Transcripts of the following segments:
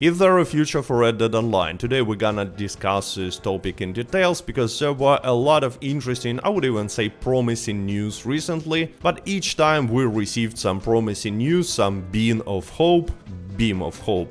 Is there a future for Red Dead Online? Today we're gonna discuss this topic in details because there were a lot of interesting, I would even say promising news recently, but each time we received some promising news, some beam of hope.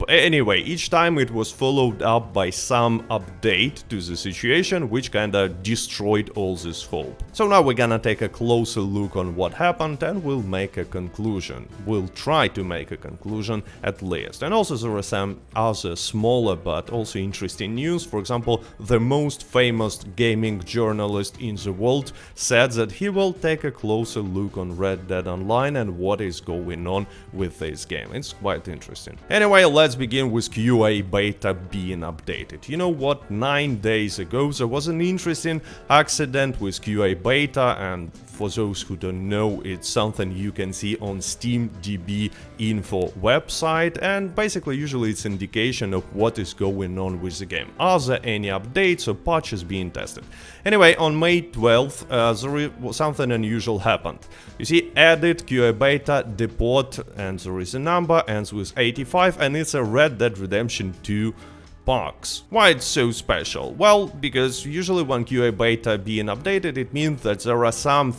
Anyway, each time it was followed up by some update to the situation, which kinda destroyed all this hope. So now we're gonna take a closer look on what happened and we'll make a conclusion. We'll try to make a conclusion at least. And also there are some other smaller but also interesting news. For example, the most famous gaming journalist in the world said that he will take a closer look on Red Dead Online and what is going on with this game. It's quite interesting. Anyway, let's begin with QABeta being updated. You know what, 9 days ago there was an interesting accident with QABeta, and for those who don't know, it's something you can see on SteamDB info website, and basically usually it's indication of what is going on with the game. Are there any updates or patches being tested? Anyway, on May 12th, something unusual happened. You see, added QABeta depot, and there is a number, ends with 85, and it's a Red Dead Redemption 2 box. Why it's so special? Well, because usually when QABeta being updated, it means that there are some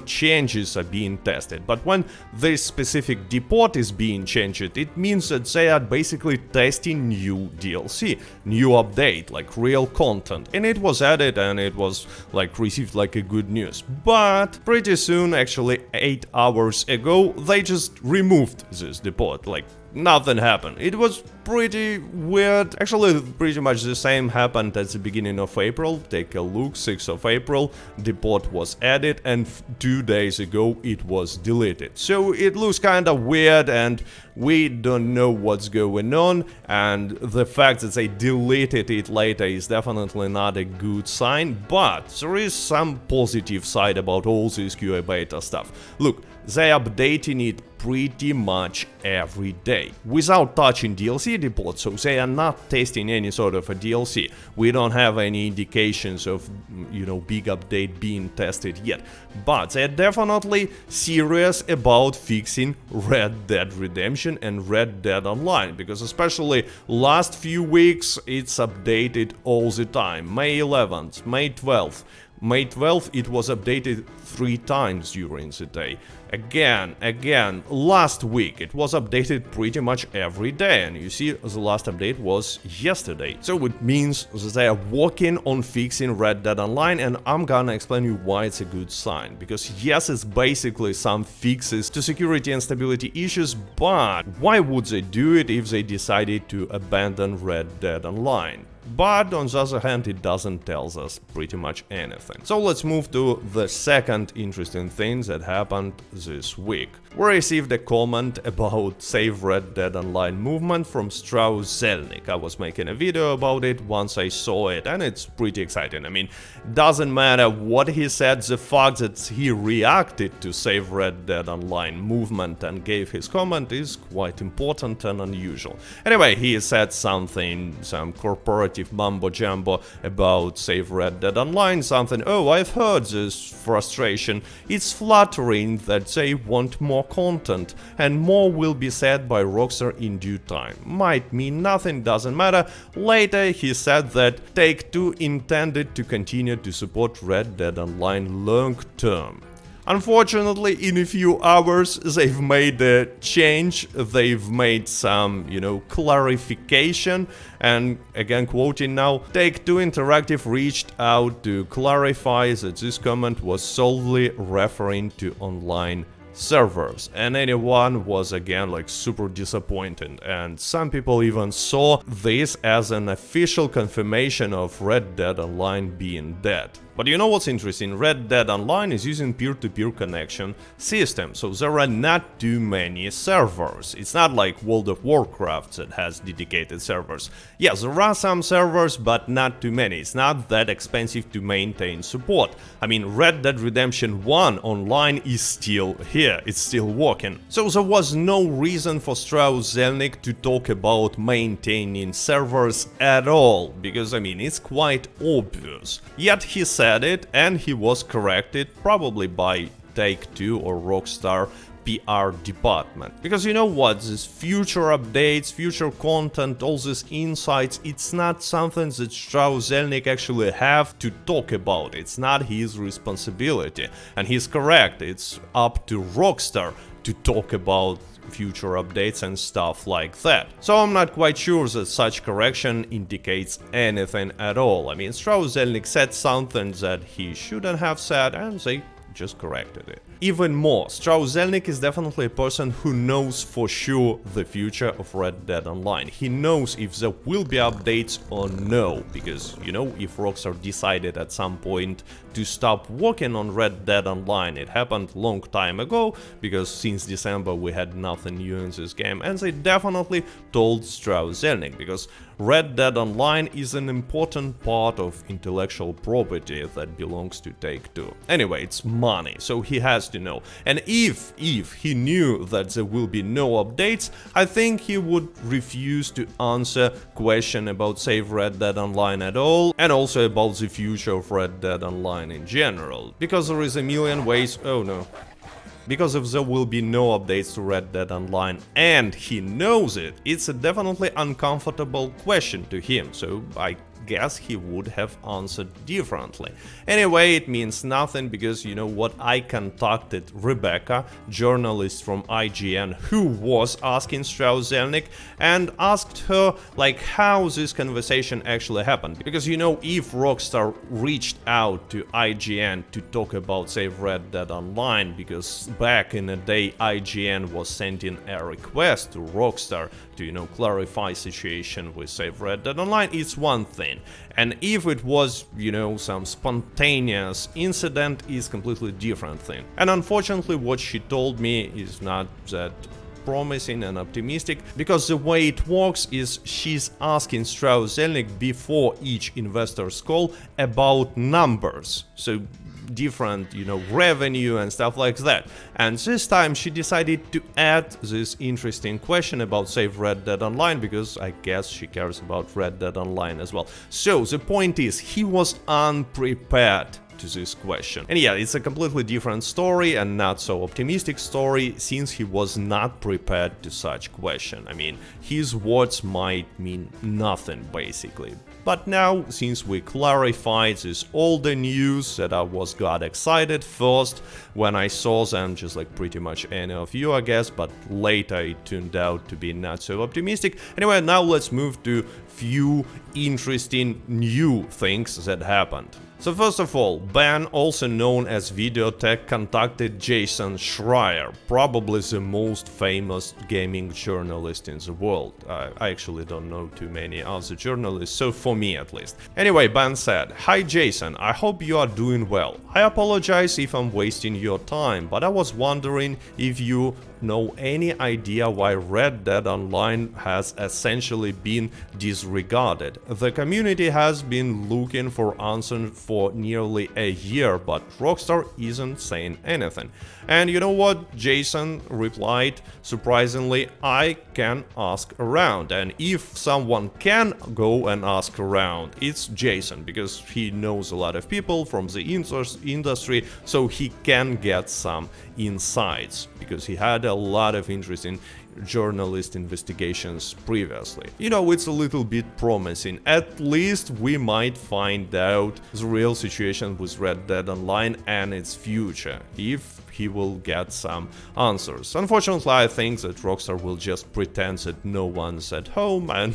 changes are being tested. But when this specific depot is being changed, it means that they are basically testing new DLC, new update, like real content. And it was added and it was like received like a good news. But pretty soon, actually 8 hours ago, they just removed this depot, like nothing happened. It was pretty weird. Actually, pretty much the same happened at the beginning of April. Take a look, 6th of April, depot was added, and 2 days ago it was deleted. So it looks kinda weird and we don't know what's going on, and the fact that they deleted it later is definitely not a good sign, but there is some positive side about all this QABeta stuff. Look, they're updating it pretty much every day without touching DLC depot, so they are not testing any sort of a DLC. We don't have any indications of, you know, big update being tested yet, but they're definitely serious about fixing Red Dead Redemption and Red Dead Online, because especially last few weeks it's updated all the time. May 11th, May 12th. May 12th it was updated 3 times during the day. Again, last week it was updated pretty much every day, and you see the last update was yesterday. So it means that they are working on fixing Red Dead Online, and I'm gonna explain you why it's a good sign. Because yes, it's basically some fixes to security and stability issues, but why would they do it if they decided to abandon Red Dead Online? But on the other hand, it doesn't tell us pretty much anything. So let's move to the second interesting thing that happened this week. We received a comment about SaveRedDeadOnline movement from Schreier. I was making a video about it once I saw it, and it's pretty exciting. I mean, doesn't matter what he said, the fact that he reacted to SaveRedDeadOnline movement and gave his comment is quite important and unusual. Anyway, he said something, some corporative mumbo-jumbo about SaveRedDeadOnline, something, oh, I've heard this frustration. It's flattering that they want more content, and more will be said by Rockstar in due time. Might mean nothing, doesn't matter. Later he said that Take-Two intended to continue to support Red Dead Online long term. Unfortunately, in a few hours they've made a change, they've made some, clarification, and again quoting now, Take-Two Interactive reached out to clarify that this comment was solely referring to online servers, and anyone was again like super disappointed, and some people even saw this as an official confirmation of Red Dead Online being dead. But you know what's interesting? Red Dead Online is using peer-to-peer connection system, so there are not too many servers. It's not like World of Warcraft that has dedicated servers. Yes, there are some servers, but not too many. It's not that expensive to maintain support. I mean, Red Dead Redemption 1 Online is still here, it's still working. So there was no reason for Schreier to talk about maintaining servers at all, because I mean, it's quite obvious. Yet he said it, and he was corrected, probably by Take-Two or Rockstar PR department. Because you know what, this future updates, future content, all these insights, it's not something that Strauss Zelnick actually have to talk about. It's not his responsibility. And he's correct, it's up to Rockstar to talk about future updates and stuff like that. So I'm not quite sure that such correction indicates anything at all. I mean, Strauss Zelnick said something that he shouldn't have said and they just corrected it. Even more, Strauss Zelnick is definitely a person who knows for sure the future of Red Dead Online. He knows if there will be updates or no, because, you know, if Rockstar decided at some point to stop working on Red Dead Online, it happened long time ago, because since December we had nothing new in this game, and they definitely told Strauss Zelnick, because Red Dead Online is an important part of intellectual property that belongs to Take-Two. Anyway, it's money, so he has to know. And if he knew that there will be no updates, I think he would refuse to answer question about Save Red Dead Online at all, and also about the future of Red Dead Online in general. Because there is a million ways... oh no. Because if there will be no updates to Red Dead Online and he knows it, it's a definitely uncomfortable question to him, so I guess he would have answered differently. Anyway, it means nothing because, you know what, I contacted Rebecca, journalist from IGN, who was asking Strauss Zelnick, and asked her like how this conversation actually happened. Because, you know, if Rockstar reached out to IGN to talk about Save Red Dead Online, because back in the day IGN was sending a request to Rockstar to, you know, clarify situation with Save Red Dead Online, it's one thing. And if it was, you know, some spontaneous incident, is completely different thing. And unfortunately what she told me is not that promising and optimistic, because the way it works is she's asking Strauss Zelnick before each investor's call about numbers. So different, you know, revenue and stuff like that. And this time she decided to add this interesting question about Save Red Dead Online, because I guess she cares about Red Dead Online as well. So the point is, he was unprepared to this question. And yeah, it's a completely different story and not so optimistic story, since he was not prepared to such question. I mean, his words might mean nothing basically. But now, since we clarified this older news that I got excited first when I saw them, just like pretty much any of you I guess, but later it turned out to be not so optimistic. Anyway, now let's move to few interesting new things that happened. So first of all, Ben, also known as Videotech, contacted Jason Schreier, probably the most famous gaming journalist in the world. I actually don't know too many other journalists, so for me at least. Anyway, Ben said, "Hi Jason, I hope you are doing well. I apologize if I'm wasting your time, but I was wondering if you know any idea why Red Dead Online has essentially been disregarded. The community has been looking for answers for nearly a year, but Rockstar isn't saying anything." And you know what? Jason replied, surprisingly, "I can ask around." And if someone can go and ask around, it's Jason, because he knows a lot of people from the industry, so he can get some insights, because he had a lot of interesting journalist investigations previously. You know, it's a little bit promising. At least we might find out the real situation with Red Dead Online and its future, if he will get some answers. Unfortunately, I think that Rockstar will just pretend that no one's at home and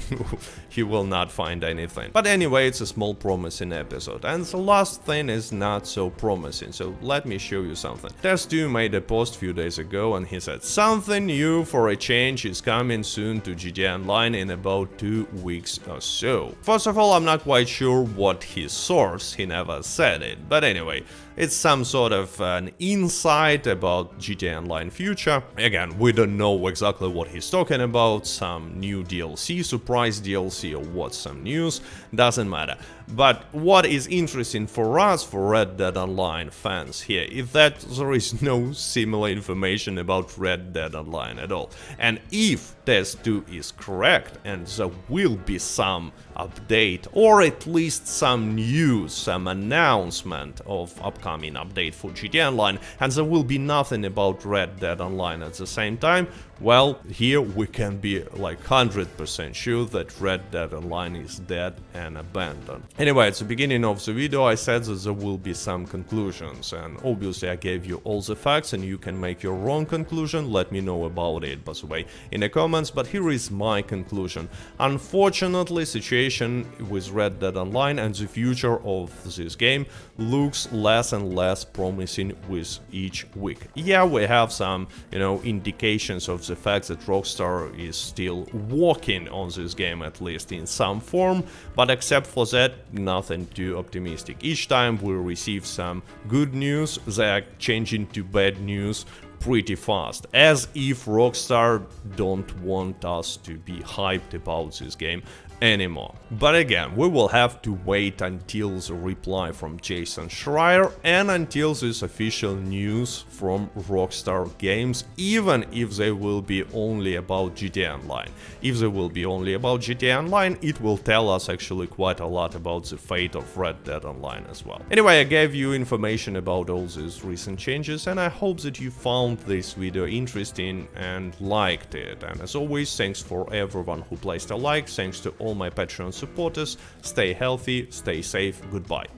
he will not find anything. But anyway, it's a small promising episode. And the last thing is not so promising, so let me show you something. Test2 made a post a few days ago and he said, "Something new for a change is coming soon to GTA Online in about 2 weeks or so." First of all, I'm not quite sure what his source, he never said it, but anyway, it's some sort of an insight about GTA Online future. Again, we don't know exactly what he's talking about, some new DLC, surprise DLC or what, some news, doesn't matter. But what is interesting for us, for Red Dead Online fans here, is that there is no similar information about Red Dead Online at all. And if Test2 is correct and there will be some update, or at least some news, some announcement of upcoming update for GTA Online, and there will be nothing about Red Dead Online at the same time, well, here we can be like 100% sure that Red Dead Online is dead and abandoned. Anyway, at the beginning of the video I said that there will be some conclusions, and obviously I gave you all the facts and you can make your own conclusion. Let me know about it, by the way, in the comments, but here is my conclusion. Unfortunately, situation with Red Dead Online and the future of this game looks less and less promising with each week. Yeah, we have some, indications of the fact that Rockstar is still working on this game, at least in some form, but except for that, nothing too optimistic. Each time we receive some good news, they are changing to bad news pretty fast, as if Rockstar don't want us to be hyped about this game anymore. But again, we will have to wait until the reply from Jason Schreier and until this official news from Rockstar Games, even if they will be only about GTA Online. If they will be only about GTA Online, it will tell us actually quite a lot about the fate of Red Dead Online as well. Anyway, I gave you information about all these recent changes, and I hope that you found this video interesting and liked it. And as always, thanks for everyone who placed a like, thanks to all my Patreon supporters. Stay healthy, stay safe, goodbye.